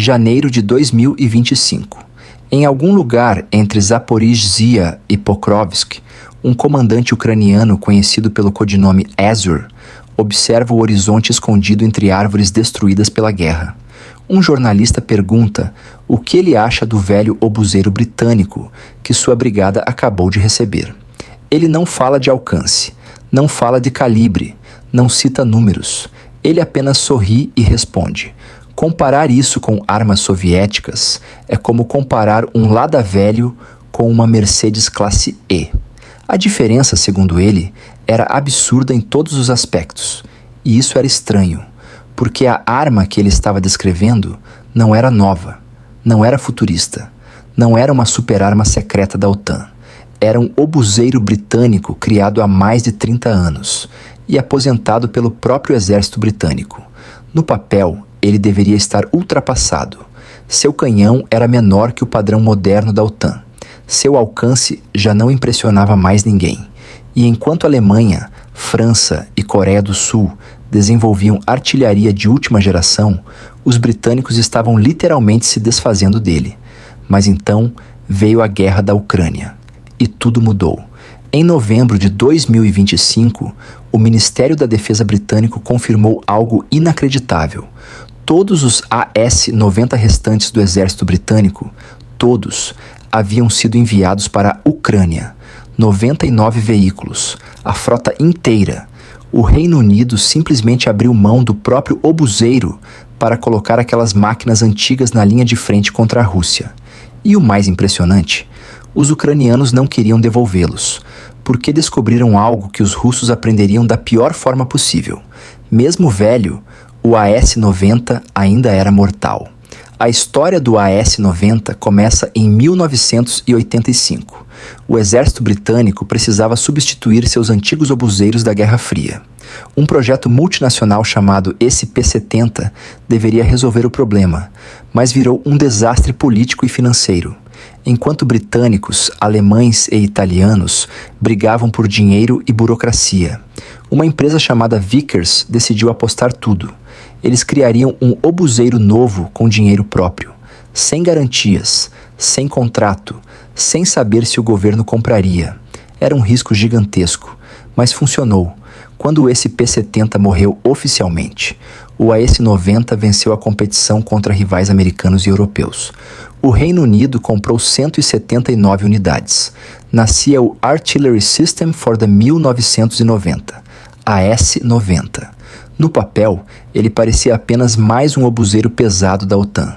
janeiro de 2025. Em algum lugar entre Zaporizhzhia e Pokrovsk, um comandante ucraniano conhecido pelo codinome Azur observa o horizonte escondido entre árvores destruídas pela guerra. Um jornalista pergunta o que ele acha do velho obuseiro britânico que sua brigada acabou de receber. Ele não fala de alcance, não fala de calibre, não cita números. Ele apenas sorri e responde: comparar isso com armas soviéticas é como comparar um Lada velho com uma Mercedes classe E. A diferença, segundo ele, era absurda em todos os aspectos, e isso era estranho, porque a arma que ele estava descrevendo não era nova, não era futurista, não era uma superarma secreta da OTAN. Era um obuseiro britânico criado há mais de 30 anos e aposentado pelo próprio exército britânico. No papel, ele deveria estar ultrapassado. Seu canhão era menor que o padrão moderno da OTAN. Seu alcance já não impressionava mais ninguém. E enquanto Alemanha, França e Coreia do Sul desenvolviam artilharia de última geração, os britânicos estavam literalmente se desfazendo dele. Mas então veio a guerra da Ucrânia. E tudo mudou. Em novembro de 2025, o Ministério da Defesa britânico confirmou algo inacreditável. Todos os AS-90 restantes do exército britânico, todos, haviam sido enviados para a Ucrânia. 99 veículos, a frota inteira. O Reino Unido simplesmente abriu mão do próprio obuseiro para colocar aquelas máquinas antigas na linha de frente contra a Rússia. E o mais impressionante, os ucranianos não queriam devolvê-los, porque descobriram algo que os russos aprenderiam da pior forma possível. Mesmo velho, o AS-90 ainda era mortal. A história do AS-90 começa em 1985. O exército britânico precisava substituir seus antigos obuseiros da Guerra Fria. Um projeto multinacional chamado SP-70 deveria resolver o problema, mas virou um desastre político e financeiro. Enquanto britânicos, alemães e italianos brigavam por dinheiro e burocracia, uma empresa chamada Vickers decidiu apostar tudo. Eles criariam um obuseiro novo com dinheiro próprio, sem garantias, sem contrato, sem saber se o governo compraria. Era um risco gigantesco, mas funcionou. Quando o SP-70 morreu oficialmente, o AS-90 venceu a competição contra rivais americanos e europeus. O Reino Unido comprou 179 unidades. Nascia o Artillery System for the 1990, AS-90. No papel, ele parecia apenas mais um obuseiro pesado da OTAN.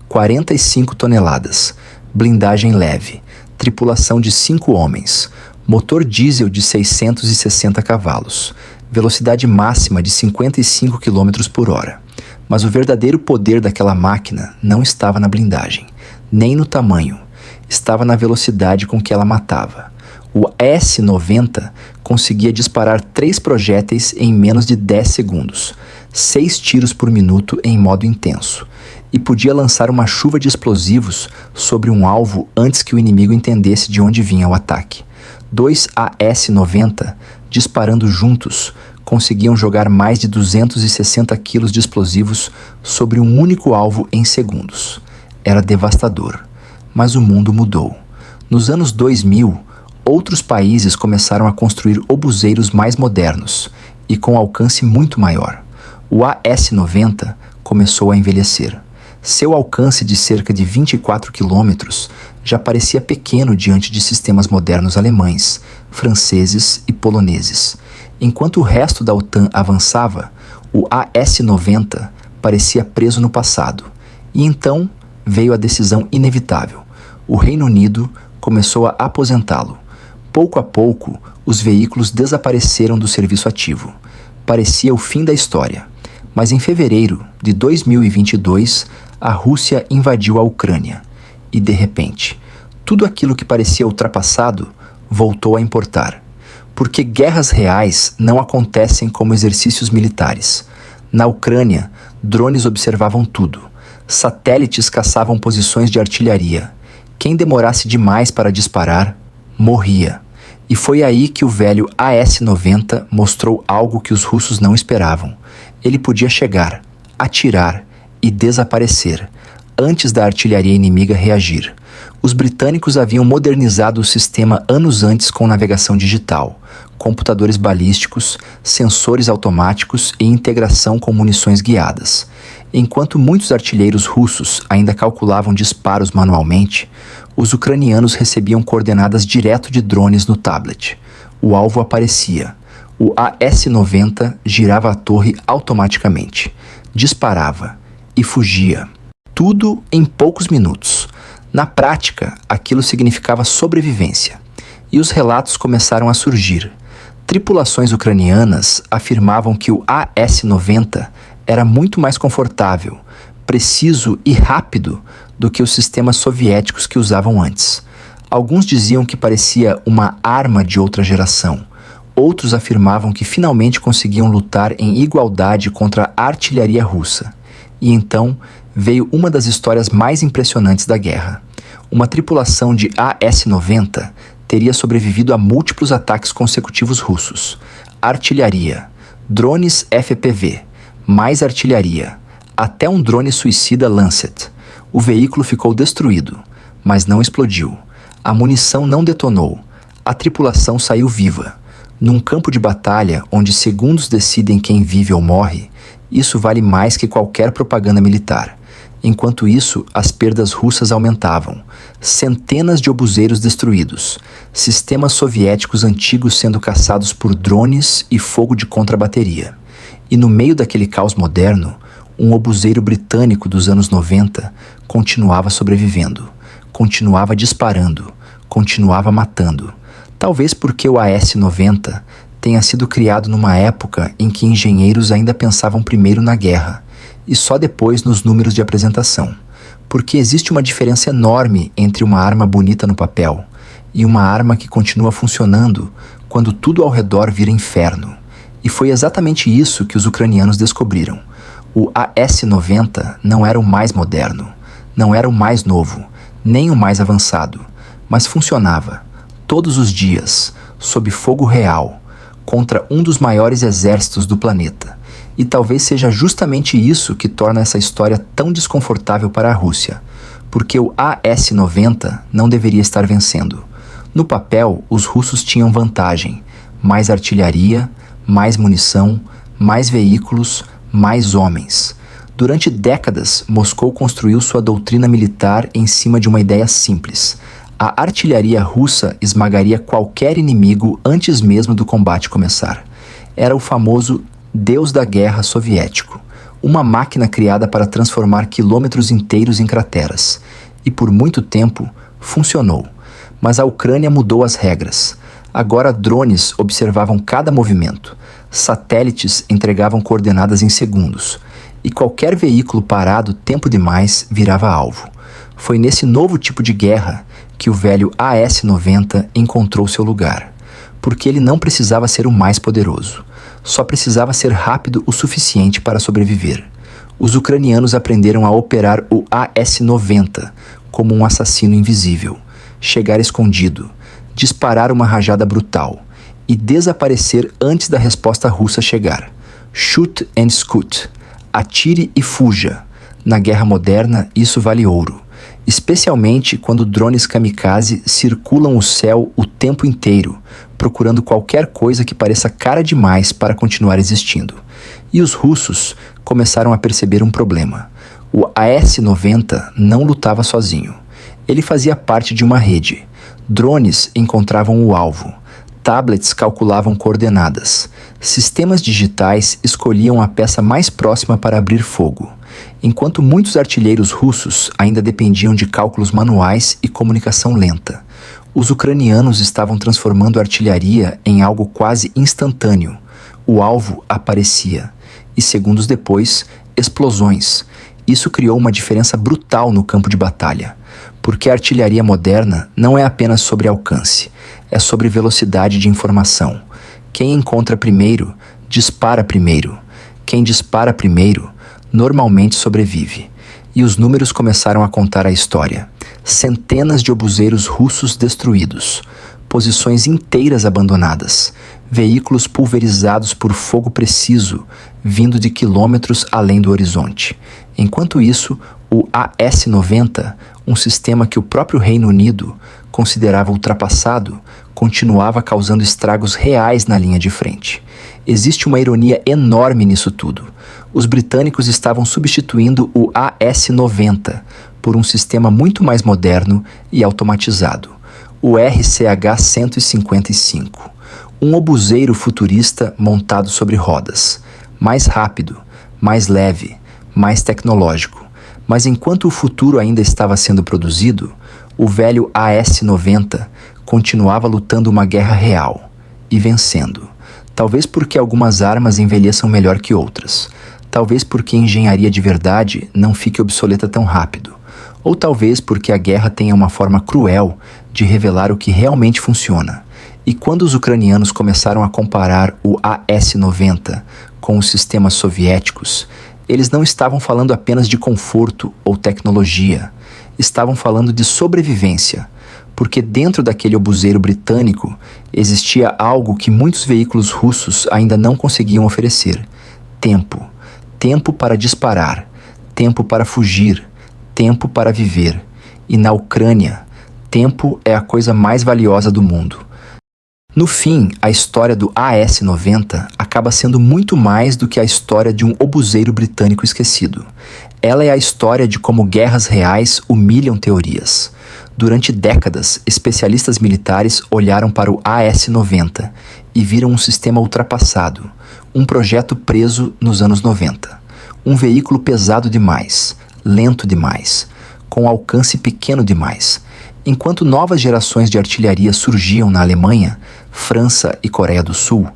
45 toneladas, blindagem leve, tripulação de 5 homens, motor diesel de 660 cavalos, velocidade máxima de 55 km por hora. Mas o verdadeiro poder daquela máquina não estava na blindagem, nem no tamanho, estava na velocidade com que ela matava. O S-90 conseguia disparar 3 projéteis em menos de 10 segundos, 6 tiros por minuto em modo intenso, e podia lançar uma chuva de explosivos sobre um alvo antes que o inimigo entendesse de onde vinha o ataque. 2 AS-90, disparando juntos, conseguiam jogar mais de 260 quilos de explosivos sobre um único alvo em segundos. Era devastador, mas o mundo mudou. Nos anos 2000, outros países começaram a construir obuseiros mais modernos e com alcance muito maior. O AS-90 começou a envelhecer. Seu alcance de cerca de 24 quilômetros já parecia pequeno diante de sistemas modernos alemães, franceses e poloneses. Enquanto o resto da OTAN avançava, o AS-90 parecia preso no passado. E então veio a decisão inevitável. O Reino Unido começou a aposentá-lo. Pouco a pouco, os veículos desapareceram do serviço ativo. Parecia o fim da história. Mas em fevereiro de 2022, a Rússia invadiu a Ucrânia. E, de repente, tudo aquilo que parecia ultrapassado voltou a importar. Porque guerras reais não acontecem como exercícios militares. Na Ucrânia, drones observavam tudo. Satélites caçavam posições de artilharia. Quem demorasse demais para disparar, morria. E foi aí que o velho AS-90 mostrou algo que os russos não esperavam. Ele podia chegar, atirar e desaparecer. antes da artilharia inimiga reagir. Os britânicos haviam modernizado o sistema anos antes com navegação digital, computadores balísticos, sensores automáticos e integração com munições guiadas. Enquanto muitos artilheiros russos ainda calculavam disparos manualmente, os ucranianos recebiam coordenadas direto de drones no tablet. O alvo aparecia. O AS-90 girava a torre automaticamente, disparava e fugia. Tudo em poucos minutos. Na prática, aquilo significava sobrevivência. E os relatos começaram a surgir. Tripulações ucranianas afirmavam que o AS-90 era muito mais confortável, preciso e rápido do que os sistemas soviéticos que usavam antes. Alguns diziam que parecia uma arma de outra geração. Outros afirmavam que finalmente conseguiam lutar em igualdade contra a artilharia russa. E então veio uma das histórias mais impressionantes da guerra. Uma tripulação de AS-90 teria sobrevivido a múltiplos ataques consecutivos russos. Artilharia, drones FPV, mais artilharia, até um drone suicida Lancet. O veículo ficou destruído, mas não explodiu. A munição não detonou. A tripulação saiu viva. Num campo de batalha onde segundos decidem quem vive ou morre, isso vale mais que qualquer propaganda militar. Enquanto isso, as perdas russas aumentavam. Centenas de obuseiros destruídos, sistemas soviéticos antigos sendo caçados por drones e fogo de contrabateria. E no meio daquele caos moderno, um obuseiro britânico dos anos 90 continuava sobrevivendo, continuava disparando, continuava matando. Talvez porque o AS-90 tenha sido criado numa época em que engenheiros ainda pensavam primeiro na guerra e só depois nos números de apresentação. Porque existe uma diferença enorme entre uma arma bonita no papel e uma arma que continua funcionando quando tudo ao redor vira inferno. E foi exatamente isso que os ucranianos descobriram. O AS-90 não era o mais moderno, não era o mais novo, nem o mais avançado, mas funcionava, todos os dias, sob fogo real, contra um dos maiores exércitos do planeta. E talvez seja justamente isso que torna essa história tão desconfortável para a Rússia, porque o AS-90 não deveria estar vencendo. No papel, os russos tinham vantagem: mais artilharia, mais munição, mais veículos, mais homens. Durante décadas, Moscou construiu sua doutrina militar em cima de uma ideia simples: a artilharia russa esmagaria qualquer inimigo antes mesmo do combate começar. Era o famoso Deus da Guerra soviético, uma máquina criada para transformar quilômetros inteiros em crateras. E por muito tempo, funcionou. Mas a Ucrânia mudou as regras. Agora drones observavam cada movimento, satélites entregavam coordenadas em segundos, e qualquer veículo parado tempo demais virava alvo. Foi nesse novo tipo de guerra que o velho AS-90 encontrou seu lugar, porque ele não precisava ser o mais poderoso, só precisava ser rápido o suficiente para sobreviver. Os ucranianos aprenderam a operar o AS-90 como um assassino invisível, chegar escondido, disparar uma rajada brutal e desaparecer antes da resposta russa chegar. Shoot and scoot. Atire e fuja. Na guerra moderna, isso vale ouro, especialmente quando drones kamikaze circulam o céu o tempo inteiro, procurando qualquer coisa que pareça cara demais para continuar existindo. E os russos começaram a perceber um problema. O AS-90 não lutava sozinho. Ele fazia parte de uma rede. Drones encontravam o alvo. Tablets calculavam coordenadas. Sistemas digitais escolhiam a peça mais próxima para abrir fogo. Enquanto muitos artilheiros russos ainda dependiam de cálculos manuais e comunicação lenta, os ucranianos estavam transformando a artilharia em algo quase instantâneo. O alvo aparecia, e segundos depois, explosões. Isso criou uma diferença brutal no campo de batalha, porque a artilharia moderna não é apenas sobre alcance, é sobre velocidade de informação. Quem encontra primeiro, dispara primeiro. Quem dispara primeiro, normalmente sobrevive. E os números começaram a contar a história. Centenas de obuseiros russos destruídos, posições inteiras abandonadas, veículos pulverizados por fogo preciso, vindo de quilômetros além do horizonte. Enquanto isso, O AS-90, um sistema que o próprio Reino Unido considerava ultrapassado, continuava causando estragos reais na linha de frente. Existe uma ironia enorme nisso tudo. Os britânicos estavam substituindo o AS-90 por um sistema muito mais moderno e automatizado, o RCH-155, um obuseiro futurista montado sobre rodas, mais rápido, mais leve, mais tecnológico. Mas enquanto o futuro ainda estava sendo produzido, o velho AS-90 continuava lutando uma guerra real e vencendo. Talvez porque algumas armas envelheçam melhor que outras. Talvez porque a engenharia de verdade não fique obsoleta tão rápido. Ou talvez porque a guerra tenha uma forma cruel de revelar o que realmente funciona. E quando os ucranianos começaram a comparar o AS-90 com os sistemas soviéticos, eles não estavam falando apenas de conforto ou tecnologia, estavam falando de sobrevivência, porque dentro daquele obuseiro britânico existia algo que muitos veículos russos ainda não conseguiam oferecer: tempo. Tempo para disparar, tempo para fugir, tempo para viver. E na Ucrânia, tempo é a coisa mais valiosa do mundo. No fim, a história do AS-90 acaba sendo muito mais do que a história de um obuseiro britânico esquecido. Ela é a história de como guerras reais humilham teorias. Durante décadas, especialistas militares olharam para o AS-90 e viram um sistema ultrapassado, um projeto preso nos anos 90. Um veículo pesado demais, lento demais, com alcance pequeno demais. Enquanto novas gerações de artilharia surgiam na Alemanha, França e Coreia do Sul,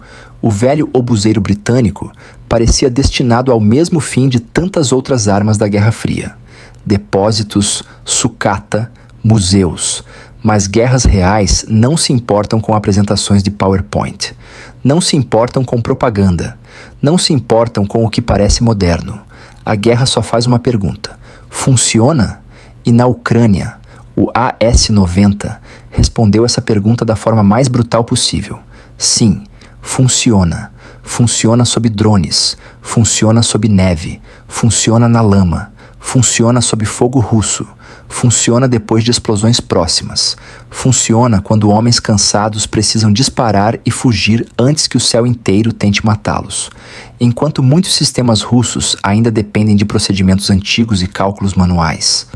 o velho obuseiro britânico parecia destinado ao mesmo fim de tantas outras armas da Guerra Fria: depósitos, sucata, museus. Mas guerras reais não se importam com apresentações de PowerPoint, não se importam com propaganda, não se importam com o que parece moderno. A guerra só faz uma pergunta: funciona? E na Ucrânia, o AS-90 respondeu essa pergunta da forma mais brutal possível. Sim, funciona. Funciona sob drones, funciona sob neve, funciona na lama, funciona sob fogo russo, funciona depois de explosões próximas, funciona quando homens cansados precisam disparar e fugir antes que o céu inteiro tente matá-los. Enquanto muitos sistemas russos ainda dependem de procedimentos antigos e cálculos manuais,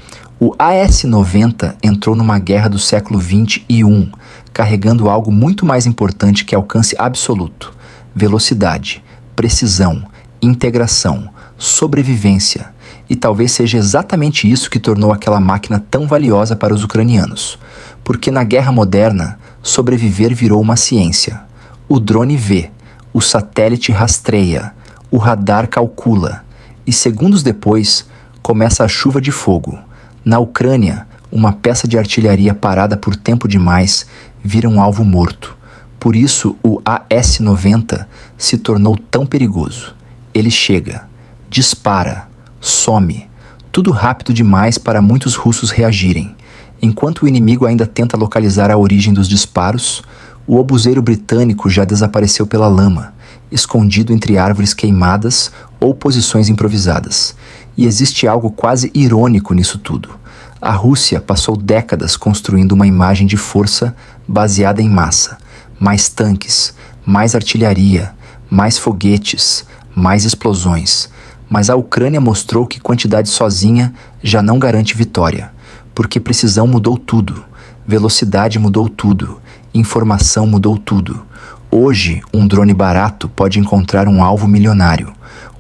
o AS-90 entrou numa guerra do século XXI, carregando algo muito mais importante que alcance absoluto: velocidade, precisão, integração, sobrevivência. E talvez seja exatamente isso que tornou aquela máquina tão valiosa para os ucranianos. Porque na guerra moderna, sobreviver virou uma ciência. O drone vê, o satélite rastreia, o radar calcula. E segundos depois, começa a chuva de fogo. Na Ucrânia, uma peça de artilharia parada por tempo demais vira um alvo morto. Por isso, o AS-90 se tornou tão perigoso. Ele chega, dispara, some, tudo rápido demais para muitos russos reagirem. Enquanto o inimigo ainda tenta localizar a origem dos disparos, o obuseiro britânico já desapareceu pela lama, escondido entre árvores queimadas ou posições improvisadas. E existe algo quase irônico nisso tudo. A Rússia passou décadas construindo uma imagem de força baseada em massa: mais tanques, mais artilharia, mais foguetes, mais explosões. Mas a Ucrânia mostrou que quantidade sozinha já não garante vitória, porque precisão mudou tudo, velocidade mudou tudo, informação mudou tudo. Hoje, um drone barato pode encontrar um alvo milionário.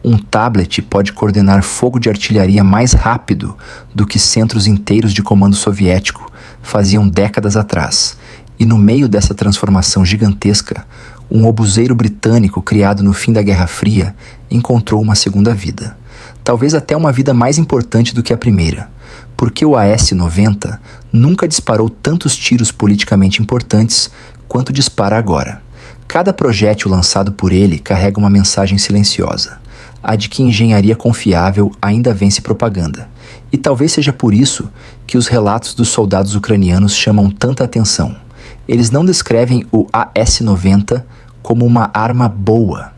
Um tablet pode coordenar fogo de artilharia mais rápido do que centros inteiros de comando soviético faziam décadas atrás. E no meio dessa transformação gigantesca, um obuseiro britânico criado no fim da Guerra Fria encontrou uma segunda vida. Talvez até uma vida mais importante do que a primeira, porque o AS-90 nunca disparou tantos tiros politicamente importantes quanto dispara agora. Cada projétil lançado por ele carrega uma mensagem silenciosa: a de que engenharia confiável ainda vence propaganda. E talvez seja por isso que os relatos dos soldados ucranianos chamam tanta atenção. Eles não descrevem o AS-90 como uma arma boa.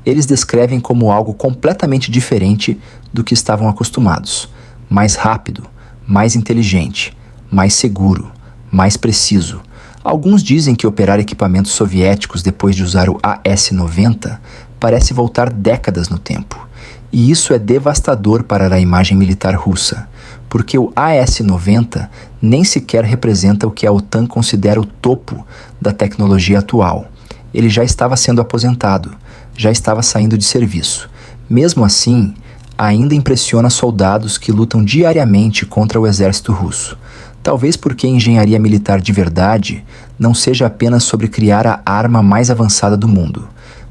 Eles descrevem como algo completamente diferente do que estavam acostumados. mais rápido, mais inteligente, mais seguro, mais preciso. Alguns dizem que operar equipamentos soviéticos depois de usar o AS-90 parece voltar décadas no tempo. E isso é devastador para a imagem militar russa, porque o AS-90 nem sequer representa o que a OTAN considera o topo da tecnologia atual. Ele já estava sendo aposentado, já estava saindo de serviço. Mesmo assim, ainda impressiona soldados que lutam diariamente contra o exército russo. Talvez porque a engenharia militar de verdade não seja apenas sobre criar a arma mais avançada do mundo,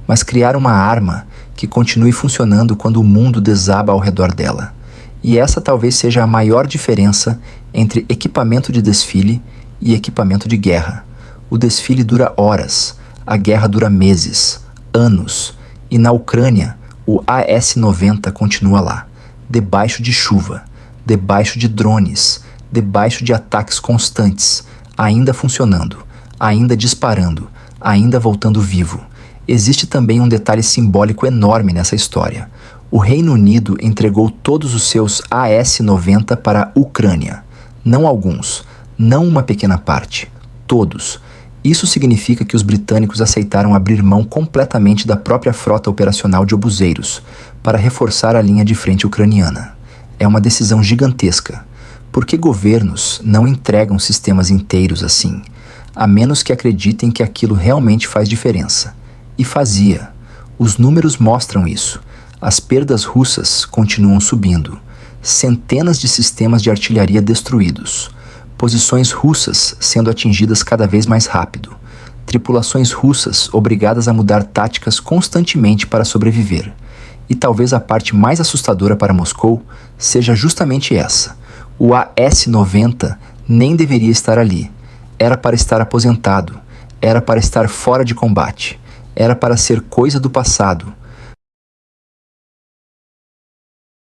mas criar uma arma que continue funcionando quando o mundo desaba ao redor dela. E essa talvez seja a maior diferença entre equipamento de desfile e equipamento de guerra. O desfile dura horas, a guerra dura meses, anos, e na Ucrânia o AS-90 continua lá, debaixo de chuva, debaixo de drones, debaixo de ataques constantes, ainda funcionando, ainda disparando, ainda voltando vivo. Existe também um detalhe simbólico enorme nessa história. O Reino Unido entregou todos os seus AS-90 para a Ucrânia. Não alguns, não uma pequena parte, todos. Isso significa que os britânicos aceitaram abrir mão completamente da própria frota operacional de obuseiros para reforçar a linha de frente ucraniana. É uma decisão gigantesca. Por que governos não entregam sistemas inteiros assim, a menos que acreditem que aquilo realmente faz diferença? E fazia. Os números mostram isso. As perdas russas continuam subindo. Centenas de sistemas de artilharia destruídos. Posições russas sendo atingidas cada vez mais rápido. Tripulações russas obrigadas a mudar táticas constantemente para sobreviver. E talvez a parte mais assustadora para Moscou seja justamente essa. O AS-90 nem deveria estar ali. Era para estar aposentado. Era para estar fora de combate. Era para ser coisa do passado,